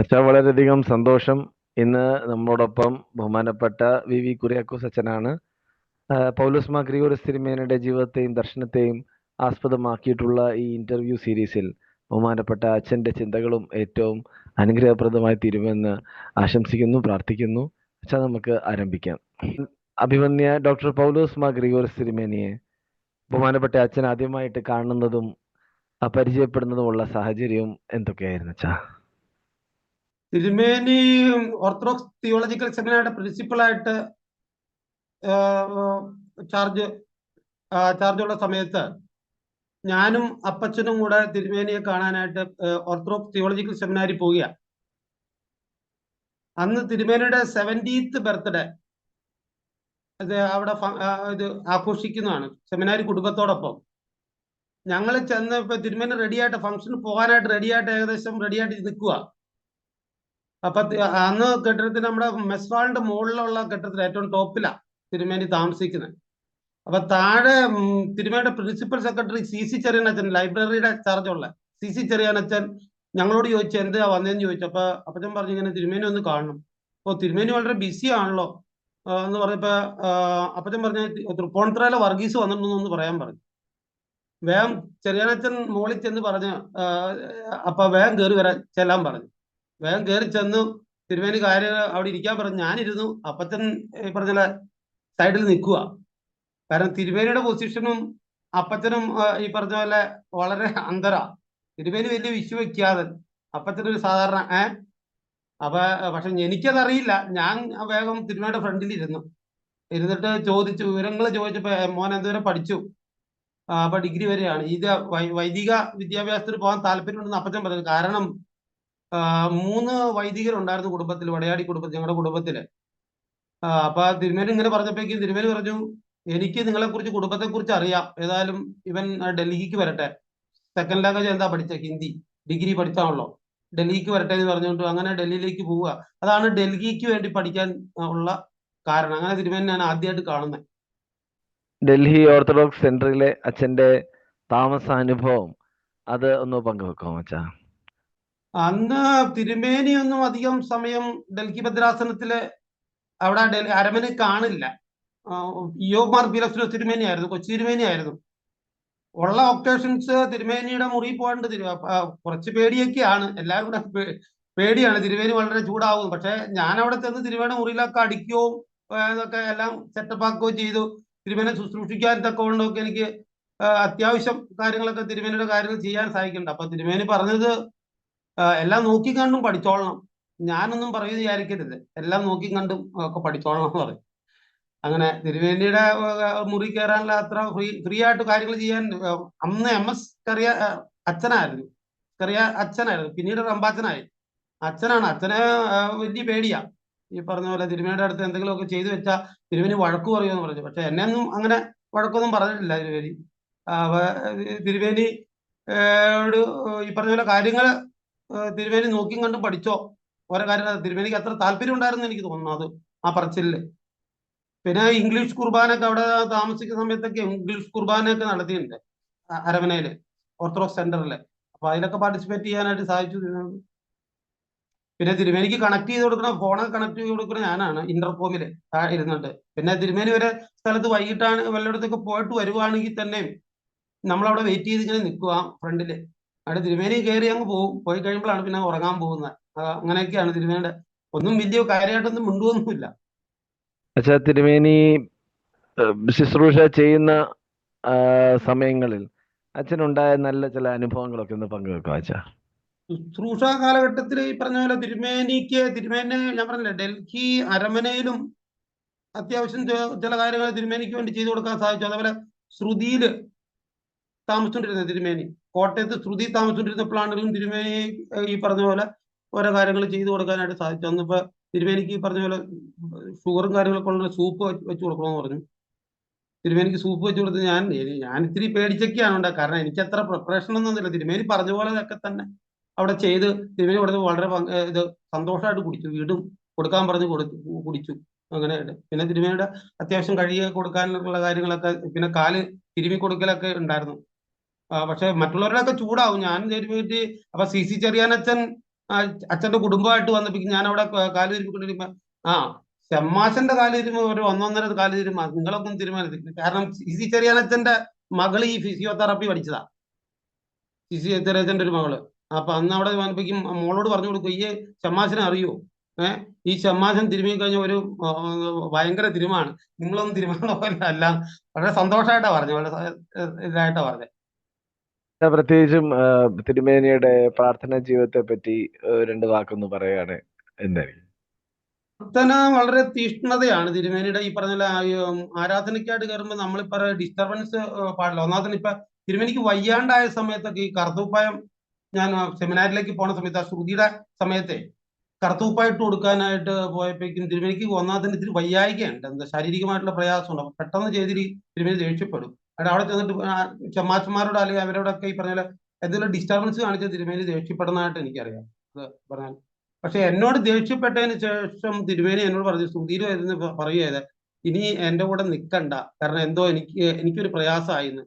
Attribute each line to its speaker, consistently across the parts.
Speaker 1: അച്ഛാ, വളരെയധികം സന്തോഷം. ഇന്ന് നമ്മോടൊപ്പം ബഹുമാനപ്പെട്ട വി കുര്യാക്കോസ് അച്ഛനാണ്. പൗലോസ് മാർ ഗ്രിഗോറിയോസ് തിരുമേനിയുടെ ജീവിതത്തെയും ദർശനത്തെയും ആസ്പദമാക്കിയിട്ടുള്ള ഈ ഇന്റർവ്യൂ സീരീസിൽ ബഹുമാനപ്പെട്ട അച്ഛൻ്റെ ചിന്തകളും ഏറ്റവും അനുഗ്രഹപ്രദമായി തീരുമെന്ന് ആശംസിക്കുന്നു, പ്രാർത്ഥിക്കുന്നു. അച്ഛാ, നമുക്ക് ആരംഭിക്കാം. അഭിമന്യ ഡോക്ടർ പൗലോസ് മാർ ഗ്രിഗോറിയോസ് തിരുമേനിയെ ബഹുമാനപ്പെട്ട അച്ഛൻ ആദ്യമായിട്ട് കാണുന്നതും പരിചയപ്പെടുന്നതുമുള്ള സാഹചര്യവും എന്തൊക്കെയായിരുന്നു അച്ഛാ?
Speaker 2: തിരുമേനി ഓർത്തഡോക്സ് തിയോളജിക്കൽ സെമിനാരിയുടെ പ്രിൻസിപ്പളായിട്ട് ചാർജുള്ള സമയത്ത് ഞാനും അപ്പച്ചനും കൂടെ തിരുമേനിയെ കാണാനായിട്ട് ഓർത്തഡോക്സ് തിയോളജിക്കൽ സെമിനാരി പോവുക. അന്ന് തിരുമേനിയുടെ 70th ബർത്ത്ഡേ അത് അവിടെ ഇത് ആഘോഷിക്കുന്നതാണ് സെമിനാരി കുടുംബത്തോടൊപ്പം. ഞങ്ങൾ ചെന്ന് ഇപ്പൊ തിരുമേനി റെഡിയായിട്ട് ഫംഗ്ഷന് പോകാനായിട്ട് ഏകദേശം റെഡിയായിട്ട് നിൽക്കുക. അപ്പൊ അന്ന് കെട്ടിടത്തിന് നമ്മുടെ മെസ്വാളിന്റെ മുകളിലുള്ള കെട്ടിടത്തിൽ ഏറ്റവും ടോപ്പിലാണ് തിരുമേനി താമസിക്കുന്നത്. അപ്പൊ താഴെ തിരുമേനിയുടെ പ്രിൻസിപ്പൽ സെക്രട്ടറി CC ചെറിയാനച്ഛൻ, ലൈബ്രറിയുടെ ചാർജുള്ള CC ചെറിയാനച്ഛൻ ഞങ്ങളോട് ചോദിച്ചു എന്താ വന്നതെന്ന് ചോദിച്ചു. അപ്പൊ അപ്പച്ചൻ പറഞ്ഞു ഇങ്ങനെ തിരുമേനി ഒന്ന് കാണണം. അപ്പോൾ തിരുമേനി വളരെ ബിസി ആണല്ലോ എന്ന് പറഞ്ഞപ്പോ അപ്പച്ചൻ പറഞ്ഞു തൃപ്പൂണിത്തുറയിലെ വർഗീസ് വന്നിട്ടുണ്ടെന്ന് പറയാൻ പറഞ്ഞു. വേഗം ചെറിയാനച്ഛൻ മോളിൽ ചെന്ന് പറഞ്ഞു അപ്പൊ വേഗം കയറി ചെല്ലാൻ പറഞ്ഞു. വേഗം കയറി ചെന്നു. തിരുമേനി കാര്യം അവിടെ ഇരിക്കാൻ പറഞ്ഞു. ഞാനിരുന്നു. അപ്പച്ചൻ പറഞ്ഞ സൈഡിൽ നിൽക്കുക. കാരണം തിരുമേനിയുടെ പൊസിഷനും അപ്പച്ചനും ഈ പറഞ്ഞ പോലെ വളരെ അന്തര. തിരുമേനി വലിയ വിശ്വവിഖ്യാതൻ, അപ്പച്ചനൊരു സാധാരണ പക്ഷെ എനിക്കതറിയില്ല. ഞാൻ വേഗം തിരുമേനിയുടെ ഫ്രണ്ടിൽ ഇരുന്നിട്ട് ചോദിച്ചു, വിവരങ്ങൾ ചോദിച്ചപ്പോ മോൻ എന്തോരെ പഠിച്ചു? അപ്പൊ ഡിഗ്രി വരെയാണ്. ഇത് വൈദിക വിദ്യാഭ്യാസത്തിന് പോകാൻ താല്പര്യമുണ്ടെന്ന് അപ്പച്ചൻ പറഞ്ഞു. കാരണം 3 വൈദികരുണ്ടായിരുന്നു കുടുംബത്തിൽ, വടയാടി കുടുംബത്തിൽ, ഞങ്ങളുടെ കുടുംബത്തില്. അപ്പൊ തിരുമേനി ഇങ്ങനെ പറഞ്ഞപ്പോഴേക്കും തിരുമേനി പറഞ്ഞു, എനിക്ക് നിങ്ങളെ കുറിച്ച് കുടുംബത്തെ കുറിച്ച് അറിയാം. ഏതായാലും ഇവൻ ഡൽഹിക്ക് വരട്ടെ. സെക്കൻഡ് ലാംഗ്വേജ് എന്താ പഠിച്ച? ഹിന്ദി. ഡിഗ്രി പഠിച്ചാണല്ലോ. ഡൽഹിക്ക് വരട്ടെ എന്ന് പറഞ്ഞുകൊണ്ട് അങ്ങനെ ഡൽഹിയിലേക്ക് പോവുക. അതാണ് ഡൽഹിക്ക് വേണ്ടി പഠിക്കാൻ ഉള്ള കാരണം. അങ്ങനെ തിരുമേനി ഞാൻ ആദ്യമായിട്ട് കാണുന്നത്.
Speaker 1: ഡൽഹി ഓർത്തഡോക്സ് സെന്ററിലെ അച്ഛന്റെ താമസാനുഭവം അത് ഒന്ന് പങ്കുവെക്കാമോ അച്ഛാ?
Speaker 2: അന്ന് തിരുമേനിയൊന്നും അധികം സമയം ഡൽഹി ഭദ്രാസനത്തില് അവിടെ അരമന കാണില്ല. ഇയോമാർ ഫിലോസ് തിരുമേനി ആയിരുന്നു, കൊച്ചി തിരുമേനി ആയിരുന്നു. ഉള്ള ഒക്കേഷൻസ് തിരുമേനിയുടെ മുറി പോകേണ്ട കുറച്ച് പേടിയൊക്കെയാണ്. എല്ലാവരും കൂടെ പേടിയാണ്. തിരുമേനി വളരെ ചൂടാവും. പക്ഷെ ഞാൻ അവിടെ ചെന്ന് തിരുമേനിയുടെ മുറിയിലൊക്കെ അടിക്കുകയോ ഇതൊക്കെ എല്ലാം സെറ്റപ്പ് ആക്കുകയോ ചെയ്തു. തിരുമേനെ ശുശ്രൂഷിക്കാൻ തക്കവണ്ണമൊക്കെ എനിക്ക് അത്യാവശ്യം കാര്യങ്ങളൊക്കെ തിരുമേനിയുടെ കാര്യങ്ങൾ ചെയ്യാൻ സാധിക്കുന്നുണ്ട്. അപ്പൊ തിരുമേനി പറഞ്ഞത് എല്ലാം നോക്കിക്കണ്ടും പഠിച്ചോളണം. ഞാനൊന്നും പറയുന്നത് വിചാരിക്കരുത്, എല്ലാം നോക്കിക്കണ്ടും ഒക്കെ പഠിച്ചോളണം എന്ന് പറയും. അങ്ങനെ തിരുവേണ്ടിയുടെ മുറി കയറാനുള്ള അത്ര ഫ്രീ ആയിട്ട് കാര്യങ്ങൾ ചെയ്യാൻ അന്ന് MS കറിയ അച്ഛനായിരുന്നു. പിന്നീട് റമ്പാച്ചനായി. അച്ഛനാണ്. അച്ഛന് വലിയ പേടിയാ. ഈ പറഞ്ഞ പോലെ തിരുമേനിയുടെ അടുത്ത് എന്തെങ്കിലുമൊക്കെ ചെയ്തു വെച്ചാൽ തിരുമേനി വഴക്ക് പറയുമെന്ന് പറഞ്ഞു. പക്ഷെ എന്നെ ഒന്നും അങ്ങനെ വഴക്കൊന്നും പറഞ്ഞിട്ടില്ല തിരുമേനി. തിരുമേനി ഈ പറഞ്ഞ പോലെ കാര്യങ്ങൾ തിരുമേനി നോക്കിയും കണ്ടും പഠിച്ചോ. ഓരോ കാര്യങ്ങൾ തിരുമേനിക്ക് അത്ര താല്പര്യം ഉണ്ടായിരുന്നു എനിക്ക് തോന്നുന്നു അത് ആ പറച്ചിലില്. പിന്നെ ഇംഗ്ലീഷ് കുർബാനൊക്കെ അവിടെ താമസിക്കുന്ന സമയത്തൊക്കെ ഇംഗ്ലീഷ് കുർബാനയൊക്കെ നടത്തിയിട്ടുണ്ട് അരമനയില്, ഓർത്തഡോക്സ് സെന്ററില്. അപ്പൊ അതിലൊക്കെ പാർട്ടിസിപ്പേറ്റ് ചെയ്യാനായിട്ട് സാധിച്ചു. പിന്നെ തിരുമേനിക്ക് കണക്ട് ചെയ്ത് കൊടുക്കണം, ഫോണൊക്കെ കണക്ട് ചെയ്ത് കൊടുക്കണം ഞാനാണ് ഇന്റർകോമില് ഇരുന്നിട്ട്. പിന്നെ തിരുമേനി ഒരു സ്ഥലത്ത് വൈകിട്ടാണ് വല്ലയിടത്തൊക്കെ പോയിട്ട് വരുവാണെങ്കിൽ തന്നെ നമ്മളവിടെ വെയിറ്റ് ചെയ്ത് ഇങ്ങനെ നിൽക്കുക ഫ്രണ്ടില്. അവിടെ തിരുമേനി കയറി അങ്ങ് പോകും. പോയി കഴിയുമ്പോഴാണ് പിന്നെ ഉറങ്ങാൻ പോകുന്നത്. അങ്ങനെയൊക്കെയാണ് തിരുമേനിയുടെ. ഒന്നും വലിയ കാര്യമായിട്ടൊന്നും മിണ്ടുവൊന്നുമില്ല.
Speaker 1: അച്ഛാ, തിരുമേനി ശുശ്രൂഷ ചെയ്യുന്ന സമയങ്ങളിൽ അച്ഛനുണ്ടായ നല്ല ചില അനുഭവങ്ങളൊക്കെ ഒന്ന് പങ്കുവെക്കാം അച്ഛാ.
Speaker 2: ശുശ്രൂഷ കാലഘട്ടത്തിൽ ഈ പറഞ്ഞ പോലെ തിരുമേനി ഞാൻ പറഞ്ഞില്ലേ, ഡൽഹി അരമനയിലും അത്യാവശ്യം ചില കാര്യങ്ങൾ തിരുമേനിക്ക് വേണ്ടി ചെയ്തു കൊടുക്കാൻ സാധിച്ചു. അതേപോലെ ശ്രുതിയില് താമസിച്ചുകൊണ്ടിരുന്ന തിരുമേനി, കോട്ടയത്ത് ശ്രുതി താമസിച്ചുകൊണ്ടിരുന്നപ്പോഴാണെങ്കിലും തിരുമേനി ഈ പറഞ്ഞ പോലെ ഓരോ കാര്യങ്ങൾ ചെയ്തു കൊടുക്കാനായിട്ട് സാധിച്ചു. അന്നിപ്പോ തിരുമേനിക്ക് ഈ പറഞ്ഞ പോലെ ഷുഗറും കാര്യങ്ങളൊക്കെ ഉള്ള സൂപ്പ് വെച്ച് കൊടുക്കണമെന്ന് പറഞ്ഞു. തിരുമേനിക്ക് സൂപ്പ് വെച്ച് കൊടുത്ത് ഞാൻ ഇത്തിരി പേടിച്ചൊക്കെയാണ് ഉണ്ടായത്. കാരണം എനിക്ക് അത്ര പ്രിപ്പറേഷൻ ഒന്നുമില്ല. തിരുമേനി പറഞ്ഞ പോലെ ഒക്കെ തന്നെ അവിടെ ചെയ്ത് തിരുമേനി കൊടുത്ത് വളരെ ഇത് സന്തോഷമായിട്ട് കുടിച്ചു. വീണ്ടും കൊടുക്കാൻ പറഞ്ഞ് കുടിച്ചു. അങ്ങനെയായിട്ട് പിന്നെ തിരുമേനിയുടെ അത്യാവശ്യം കഴുകി കൊടുക്കാനുള്ള കാര്യങ്ങളൊക്കെ, പിന്നെ കാല് തിരുമി കൊടുക്കലൊക്കെ ഉണ്ടായിരുന്നു. പക്ഷെ മറ്റുള്ളവരുടെയൊക്കെ ചൂടാവും. ഞാൻ തിരുമിയിട്ട് അപ്പൊ CC ചെറിയാനച്ഛൻ അച്ഛന്റെ കുടുംബമായിട്ട് വന്നപ്പോ ഞാൻ അവിടെ കാല് തിരുമ്പിക്കൊണ്ടിരിക്കുമ്പോ ആ ഷമ്മാശന്റെ കാല് തിരുമ്പോ ഒരു 1.5 കാല് തിരുമ്പ നിങ്ങളൊന്നും തീരുമാനിച്ചില്ല. കാരണം സി ചെറിയാനച്ഛന്റെ മകള് ഈ ഫിസിയോതെറാപ്പി പഠിച്ചതാ, ചെറിയച്ഛന്റെ ഒരു മകള്. അപ്പൊ അന്ന് അവിടെ വന്നപ്പോഴേക്കും മോളോട് പറഞ്ഞു കൊടുക്കും, ഈ ഷമ്മാശനെ അറിയോ? ഈ ഷമ്മാശൻ തിരുമ്മി കഴിഞ്ഞ ഒരു ഭയങ്കര തിരുമാണ്, നിങ്ങളൊന്നും തിരുമാനുള്ള പോലെ അല്ല. വളരെ സന്തോഷമായിട്ടാ പറഞ്ഞു, വളരെ ഇതായിട്ടാ പറഞ്ഞത്.
Speaker 1: പ്രത്യേകിച്ചും തിരുമേനിയുടെ പ്രാർത്ഥനാ ജീവിതത്തെ പറ്റി 2 വാക്കൊന്ന് പറയുകയാണ് എന്തായിരിക്കും?
Speaker 2: പ്രാർത്ഥന വളരെ തീഷ്ണതയാണ് തിരുമേനിയുടെ. ഈ പറഞ്ഞ ആരാധനയ്ക്കായിട്ട് കയറുമ്പോൾ നമ്മളിപ്പോ ഡിസ്റ്റർബൻസ് പാടില്ല. ഒന്നാമത്തെ ഇപ്പൊ തിരുമേനിക്ക് വയ്യാണ്ടായ സമയത്തൊക്കെ ഈ കറുത്തൂപ്പായം, ഞാൻ സെമിനാരിലേക്ക് പോണ സമയത്ത് ആ ശ്രുതിയുടെ സമയത്തെ കറുത്തൂപ്പായിട്ട് കൊടുക്കാനായിട്ട് പോയപ്പോഴേക്കും തിരുമേനിക്ക് ഒന്നാമതിന് ഇത്തിരി വയ്യായികയുണ്ട്, എന്താ ശാരീരികമായിട്ടുള്ള പ്രയാസമുണ്ട്. അപ്പൊ പെട്ടെന്ന് ചെയ്തിട്ട് തിരുമേനി ദേഷ്യപ്പെടും. അവിടെ ചെന്നിട്ട് ചമ്മാച്ചന്മാരോട് അല്ലെങ്കിൽ അവരോടൊക്കെ ഈ പറഞ്ഞ എന്തെങ്കിലും ഡിസ്റ്റർബൻസ് കാണിച്ച തിരുമേനി ദേഷ്യപ്പെടുന്നതായിട്ട് എനിക്കറിയാം. അത് പറഞ്ഞാൽ പക്ഷെ എന്നോട് ദേഷ്യപ്പെട്ടതിന് ശേഷം തിരുമേനി എന്നോട് പറഞ്ഞു, സുധീർ വരുന്ന പറയുക ഇനി എന്റെ കൂടെ നിൽക്കണ്ട, കാരണം എന്തോ എനിക്കൊരു പ്രയാസമായിന്ന്.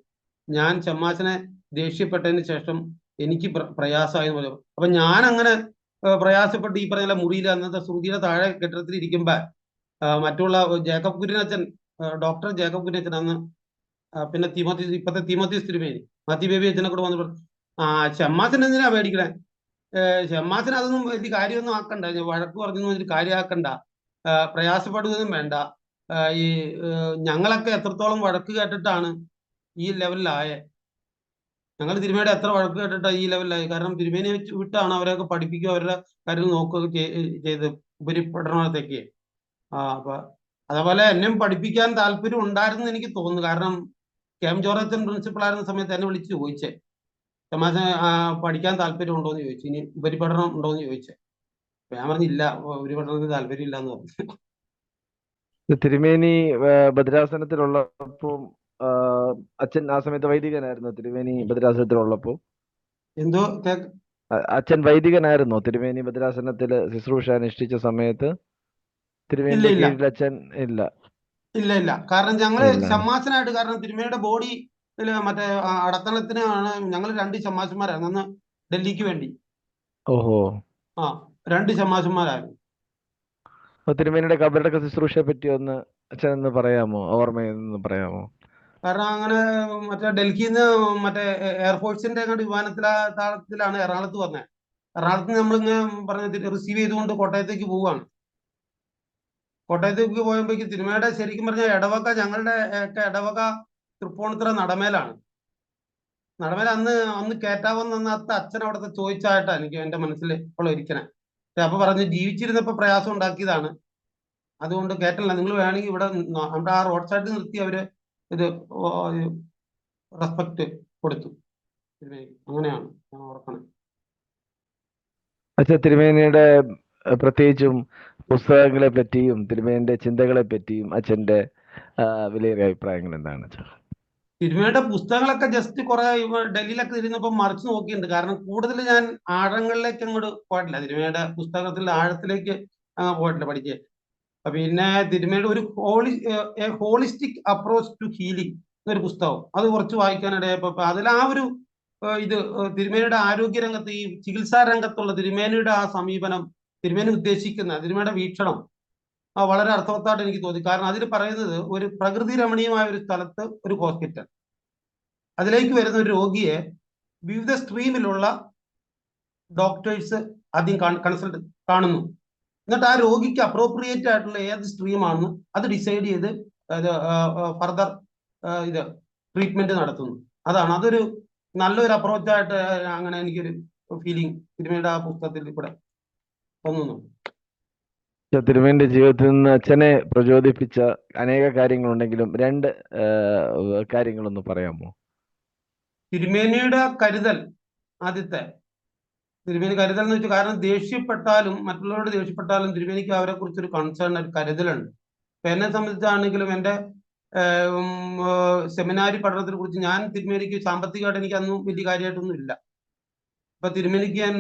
Speaker 2: ഞാൻ ചമ്മാച്ചനെ ദേഷ്യപ്പെട്ടതിന് ശേഷം എനിക്ക് പ്രയാസമായെന്ന് പറഞ്ഞു. അപ്പൊ ഞാൻ അങ്ങനെ പ്രയാസപ്പെട്ട് ഈ പറഞ്ഞ മുറിയിൽ അന്നത്തെ ശ്രുതിയുടെ താഴെ കെട്ടിടത്തിൽ ഇരിക്കുമ്പോ മറ്റുള്ള ജേക്കബ് കുര്യനച്ഛൻ, ഡോക്ടർ ജേക്കബ് കുര്യനച്ഛൻ അന്ന്, പിന്നെ ഇപ്പത്തെ തിമോത്തീസ് തിരുമേനി, മത്തി ബേബി അച്ഛനെ കൂടെ വന്ന് പറഞ്ഞു, ഷമ്മാച്ചൻ എന്തിനാ പേടിക്കണേ, ഷമ്മാച്ചൻ അതൊന്നും വലിയ കാര്യമൊന്നും ആക്കണ്ട, വഴക്ക് പറഞ്ഞൊന്നും വലിയ കാര്യമാക്കണ്ട, പ്രയാസപ്പെടുകയൊന്നും വേണ്ട. ഈ ഞങ്ങളൊക്കെ എത്രത്തോളം വഴക്ക് കേട്ടിട്ടാണ് ഈ ലെവലിലായേ. ഞങ്ങൾ തിരുമേനിയുടെ എത്ര വഴക്ക് കേട്ടിട്ടാണ് ഈ ലെവലിലായി. കാരണം തിരുമേനി വിട്ടാണ് അവരെയൊക്കെ പഠിപ്പിക്കുക, അവരുടെ കാര്യം നോക്കുകയൊക്കെ ചെയ്ത് ഉപരിപഠനത്തേക്ക്. അപ്പൊ അതേപോലെ എന്നെയും പഠിപ്പിക്കാൻ താല്പര്യം ഉണ്ടായിരുന്നു എനിക്ക് തോന്നുന്നു. കാരണം കെ.എം. ജോർജൻ പ്രിൻസിപ്പൾ ആയിരുന്ന സമയത്ത് എന്നെ വിളിച്ച് ചോദിച്ചേ, തമാശ പഠിക്കാൻ താല്പര്യം ഉണ്ടോ എന്ന് ചോദിച്ചു, ഇനി ഉപരിപഠനം ഉണ്ടോ എന്ന് ചോദിച്ചേ. ഞാൻ പറഞ്ഞില്ല, ഉപരിപഠനത്തിന് താല്പര്യം ഇല്ല എന്ന് പറഞ്ഞു.
Speaker 1: തിരുമേനി ഭദ്രാസനത്തിലുള്ളപ്പോ അച്ഛൻ ആ സമയത്ത് വൈദികനായിരുന്നു. തിരുമേനി ഭദ്രാസനത്തിലുള്ളപ്പോ
Speaker 2: എന്തോ
Speaker 1: അച്ഛൻ വൈദികനായിരുന്നോ? തിരുമേനി ഭദ്രാസനത്തില് ശുശ്രൂഷ അനുഷ്ഠിച്ച സമയത്ത് തിരുമേനിയുടെ കീഴിൽ അച്ഛൻ ഇല്ല?
Speaker 2: ഇല്ല. കാരണം ഞങ്ങള് ഷമ്മാസനായിട്ട്, കാരണം തിരുമേനിയുടെ ബോഡി മറ്റേ അടത്തളത്തിനാണ് ഞങ്ങൾ 2 ഷമ്മാസന്മാരായിരുന്നു അന്ന് ഡൽഹിക്ക് വേണ്ടി.
Speaker 1: ഓഹോ.
Speaker 2: 2 ഷമ്മാസന്മാരായിരുന്നു.
Speaker 1: തിരുമേനിയുടെ കബറടക്ക ശുശ്രൂഷയെ പറ്റി ഒന്ന് അച്ഛൻ ഒന്ന് പറയാമോ, ഓർമ്മയൊന്ന് പറയാമോ?
Speaker 2: കാരണം അങ്ങനെ മറ്റേ ഡൽഹിയിൽ നിന്ന് മറ്റേ എയർഫോഴ്സിന്റെ അങ്ങോട്ട് വിമാനത്താവളത്തിലാണ് എറണാകുളത്ത് വന്നത്. എറണാകുളത്ത് നിന്ന് നമ്മളിങ്ങനെ പറഞ്ഞ റിസീവ് ചെയ്തുകൊണ്ട് കോട്ടയത്തേക്ക് പോവുകയാണ്. കോട്ടയത്തേക്ക് പോയപ്പോഴേക്ക് തിരുമേനിയുടെ ശരിക്കും പറഞ്ഞാൽ ഇടവക, ഞങ്ങളുടെ ഒക്കെ ഇടവക തൃപ്പൂണിത്തുറ നടമേലാണ്. നടമേല അന്ന് കയറ്റാവുന്ന അന്നത്തെ അച്ഛൻ അവിടുത്തെ ചോദിച്ചായിട്ടാണ് എനിക്ക് എന്റെ മനസ്സിൽ ഇപ്പോൾ ഇരിക്കണേ. അപ്പൊ പറഞ്ഞ് ജീവിച്ചിരുന്നപ്പോ പ്രയാസം ഉണ്ടാക്കിയതാണ്, അതുകൊണ്ട് കയറ്റല്ല, നിങ്ങൾ വേണമെങ്കിൽ ഇവിടെ നമ്മുടെ ആ റോഡ് സൈഡിൽ നിർത്തി അവര് ഇത് റെസ്പെക്ട് കൊടുത്തു. അങ്ങനെയാണ് ഞാൻ ഓർക്കണേ.
Speaker 1: അച്ഛൻ തിരുമേനിയുടെ പ്രത്യേകിച്ചും പുസ്തകങ്ങളെ പറ്റിയും തിരുമേനിയുടെ ചിന്തകളെ പറ്റിയും അച്ഛന്റെ വിലയേറിയ അഭിപ്രായങ്ങൾ എന്താണ്?
Speaker 2: തിരുമേനിയുടെ പുസ്തകങ്ങളൊക്കെ ജസ്റ്റ് കുറെ ഡൽഹിയിലൊക്കെ ഇരുന്നപ്പോൾ മറിച്ച് നോക്കിയിട്ടുണ്ട്. കാരണം കൂടുതൽ ഞാൻ ആഴങ്ങളിലേക്ക് അങ്ങോട്ട് പോയിട്ടില്ല, തിരുമേനിയുടെ പുസ്തകത്തിൽ ആഴത്തിലേക്ക് പോയിട്ടില്ല പഠിക്കുക. പിന്നെ തിരുമേനിയുടെ ഒരു ഹോളിസ്റ്റിക് അപ്രോച്ച് ടു ഹീലിംഗ് എന്നൊരു പുസ്തകം, അത് കുറച്ച് വായിക്കാനിടയപ്പോ അതിൽ ആ ഒരു ഇത് തിരുമേനിയുടെ ആരോഗ്യ രംഗത്ത്, ഈ ചികിത്സാ രംഗത്തുള്ള തിരുമേനിയുടെ ആ സമീപനം, തിരുമേനി ഉദ്ദേശിക്കുന്ന തിരുമേനിയുടെ വീക്ഷണം വളരെ അർത്ഥവത്തായിട്ട് എനിക്ക് തോന്നി. കാരണം അതിൽ പറയുന്നത് ഒരു പ്രകൃതി രമണീയമായ ഒരു സ്ഥലത്ത് ഒരു ഹോസ്പിറ്റൽ, അതിലേക്ക് വരുന്ന ഒരു രോഗിയെ വിവിധ സ്ട്രീമിലുള്ള ഡോക്ടേഴ്സ് ആദ്യം കൺസൾട്ട് കാണുന്നു. എന്നിട്ട് ആ രോഗിക്ക് അപ്രോപ്രിയേറ്റ് ആയിട്ടുള്ള ഏത് സ്ട്രീമാണെന്ന് അത് ഡിസൈഡ് ചെയ്ത് ഫർദർ ഇത് ട്രീറ്റ്മെന്റ് നടത്തുന്നു. അതൊരു നല്ലൊരു അപ്രോച്ചായിട്ട് അങ്ങനെ എനിക്കൊരു ഫീലിംഗ് തിരുമേനിയുടെ ആ പുസ്തകത്തിൽ കൂടെ തോന്നുന്നു.
Speaker 1: തിരുമേനിയുടെ ജീവിതത്തിൽ നിന്ന് അച്ഛനെ പ്രചോദിപ്പിച്ച അനേക കാര്യങ്ങളുണ്ടെങ്കിലും 2 കാര്യങ്ങളൊന്ന് പറയാമോ?
Speaker 2: തിരുമേനിയുടെ കരുതൽ, ആദ്യത്തെ തിരുമേനി കരുതൽ എന്ന് വെച്ചാൽ, കാരണം ദേഷ്യപ്പെട്ടാലും മറ്റുള്ളവരോട് ദേഷ്യപ്പെട്ടാലും തിരുമേനിക്ക് അവരെ കുറിച്ചൊരു കൺസേൺ, ഒരു കരുതലുണ്ട്. ഇപ്പൊ എന്നെ സംബന്ധിച്ചാണെങ്കിലും എൻ്റെ സെമിനാരി പഠനത്തിനെ കുറിച്ച് ഞാൻ തിരുമേനിക്ക് സാമ്പത്തികമായിട്ട് എനിക്ക് അന്നും വലിയ കാര്യമായിട്ടൊന്നും ഇല്ല. ഇപ്പൊ തിരുമേനിക്ക് ഞാൻ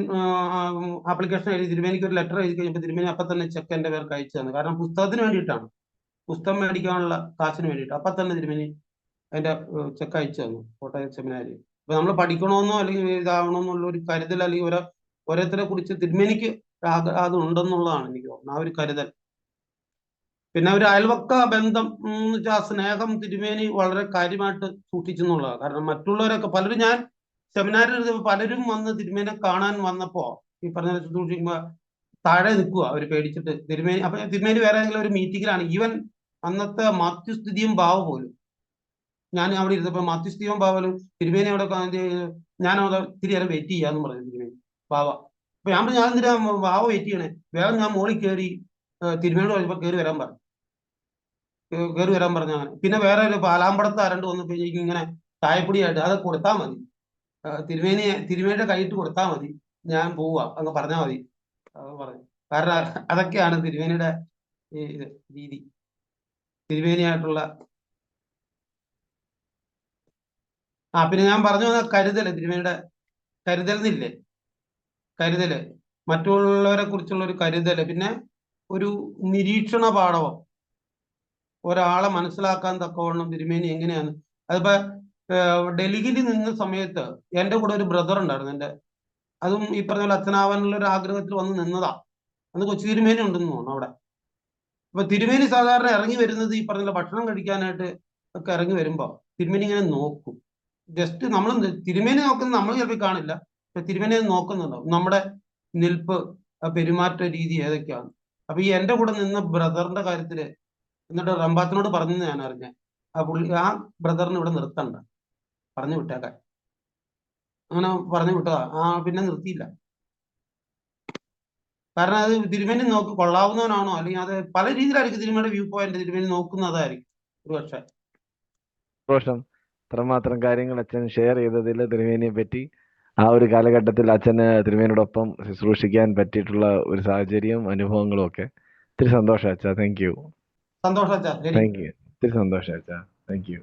Speaker 2: ആപ്ലിക്കേഷൻ എഴുതി, തിരുമേനിക്ക് ഒരു ലെറ്റർ എഴുതി കഴിഞ്ഞപ്പോൾ തിരുമേനി അപ്പൊ തന്നെ ചെക്ക് എൻ്റെ പേർക്ക് അയച്ചു തന്നു. കാരണം പുസ്തകത്തിന് വേണ്ടിയിട്ടാണ്, പുസ്തകം മേടിക്കാനുള്ള കാശിന് വേണ്ടിയിട്ട് അപ്പൊ തന്നെ തിരുമേനി അതിന്റെ ചെക്ക് അയച്ചു തന്നു കോട്ടയം സെമിനാരി. അപ്പൊ നമ്മൾ പഠിക്കണമെന്നോ അല്ലെങ്കിൽ ഇതാവണമെന്നുള്ള ഒരു കരുതൽ അല്ലെങ്കിൽ ഒരു ഓരോരുത്തരെ കുറിച്ച് തിരുമേനിക്ക് അത് ഉണ്ടെന്നുള്ളതാണ് എനിക്ക് തോന്നുന്നത്, ആ ഒരു കരുതൽ. പിന്നെ ഒരു അയൽവക്ക ബന്ധം എന്ന് വെച്ചാൽ സ്നേഹം തിരുമേനി വളരെ കാര്യമായിട്ട് സൂക്ഷിച്ചെന്നുള്ളതാണ്. കാരണം മറ്റുള്ളവരൊക്കെ പലരും, ഞാൻ സെമിനാറിൽ പലരും വന്ന് തിരുമേനെ കാണാൻ വന്നപ്പോ ഈ പറഞ്ഞ സൂക്ഷിക്കുമ്പോ താഴെ നിൽക്കുക അവർ പേടിച്ചിട്ട്. തിരുമേനി അപ്പൊ തിരുമേനി വേറെ ഏതെങ്കിലും ഒരു മീറ്റിങ്ങിലാണ്, ഈവൻ അന്നത്തെ മാത്യുസ്ഥിതിയും ബാവ പോലും, ഞാൻ അവിടെ ഇരുന്നപ്പോ മാത്യുസ്ഥിതിയും ബാവലും തിരുമേനി അവിടെ ഞാൻ അവിടെ ഇത്തിരി നേരം വെയിറ്റ് ചെയ്യാന്ന് പറഞ്ഞു തിരുമേനി ബാവ. അപ്പൊ ഞാൻ പറഞ്ഞു, ഞാൻ എന്തിനാ ബാവ വെയിറ്റ് ചെയ്യണേ, വേഗം ഞാൻ മോളിൽ കയറി തിരുമേനോട് പറഞ്ഞപ്പോ കയറി വരാൻ പറഞ്ഞു. അങ്ങനെ. പിന്നെ വേറെ ഒരു പാലാമ്പടത്ത് ആരണ്ട് വന്നപ്പോ ഇങ്ങനെ ചായപ്പൊടിയായിട്ട് അത് കൊടുത്താൽ മതി, തിരുമേനിയുടെ കൈയിട്ട് കൊടുത്താൽ മതി, ഞാൻ പോവാ അങ്ങ് പറഞ്ഞാൽ മതി പറഞ്ഞു. കാരണം അതൊക്കെയാണ് തിരുമേനിയുടെ ഇത് രീതി, തിരുമേനിയായിട്ടുള്ള. പിന്നെ ഞാൻ പറഞ്ഞു വന്ന കരുതല്, തിരുമേനിയുടെ കരുതൽ എന്നില്ലേ, കരുതല്, മറ്റുള്ളവരെ കുറിച്ചുള്ള ഒരു കരുതല്. പിന്നെ ഒരു നിരീക്ഷണ പാടവം, ഒരാളെ മനസ്സിലാക്കാൻ തക്കവണ്ണം തിരുമേനി എങ്ങനെയാണ്. അതിപ്പോ ഡൽഹിയിൽ നിന്ന സമയത്ത് എൻ്റെ കൂടെ ഒരു ബ്രദർ ഉണ്ടായിരുന്നു, എൻ്റെ, അതും ഈ പറഞ്ഞ പോലെ അച്ഛനാവാനുള്ള ഒരു ആഗ്രഹത്തിൽ വന്ന് നിന്നതാ. അന്ന് കൊച്ചു തിരുമേനി ഉണ്ടെന്ന് തോന്നുന്നു അവിടെ. അപ്പൊ തിരുമേനി സാധാരണ ഇറങ്ങി വരുന്നത് ഈ പറഞ്ഞ ഭക്ഷണം കഴിക്കാനായിട്ട് ഒക്കെ ഇറങ്ങി വരുമ്പോ തിരുമേനി ഇങ്ങനെ നോക്കും. ജസ്റ്റ് നമ്മൾ തിരുമേനി നോക്കുന്നത് നമ്മൾ ചിലപ്പോൾ കാണില്ല, പക്ഷെ തിരുമേനി നോക്കുന്നുണ്ടാവും നമ്മുടെ നിൽപ്പ്, പെരുമാറ്റ രീതി ഏതൊക്കെയാണ്. അപ്പൊ ഈ എൻ്റെ കൂടെ നിന്ന ബ്രദറിന്റെ കാര്യത്തില് എന്നിട്ട് റംബാത്തിനോട് പറഞ്ഞെന്ന് ഞാൻ അറിഞ്ഞ, ആ ബ്രദറിന് ഇവിടെ നിർത്തണ്ട, പറഞ്ഞു വിട്ടേക്കാൻ. അങ്ങനെ പറഞ്ഞു വിട്ടതാ. പിന്നെ നിർത്തിയില്ല. കാരണം അത് തിരുമേനി നോക്കി കൊള്ളാവുന്നവനാണോ, അല്ലെങ്കിൽ അത് പല രീതിയിലായിരിക്കും തിരുമേനിയുടെ വ്യൂ പോയിന്റ്, തിരുമേനി നോക്കുന്നതായിരിക്കും ഒരു പക്ഷേ.
Speaker 1: സന്തോഷം, ഇത്രമാത്രം കാര്യങ്ങൾ അച്ഛൻ ഷെയർ ചെയ്തതിൽ തിരുമേനിയെ പറ്റി. ആ ഒരു കാലഘട്ടത്തിൽ അച്ഛന് തിരുമേനിയോടൊപ്പം ശുശ്രൂഷിക്കാൻ പറ്റിയിട്ടുള്ള ഒരു സാഹചര്യം, അനുഭവങ്ങളും ഒക്കെ. ഒത്തിരി സന്തോഷം അച്ഛാ. Thank you.
Speaker 2: സന്തോഷം അച്ഛാ.
Speaker 1: Thank you. ഒത്തിരി സന്തോഷം അച്ഛാ. Thank you.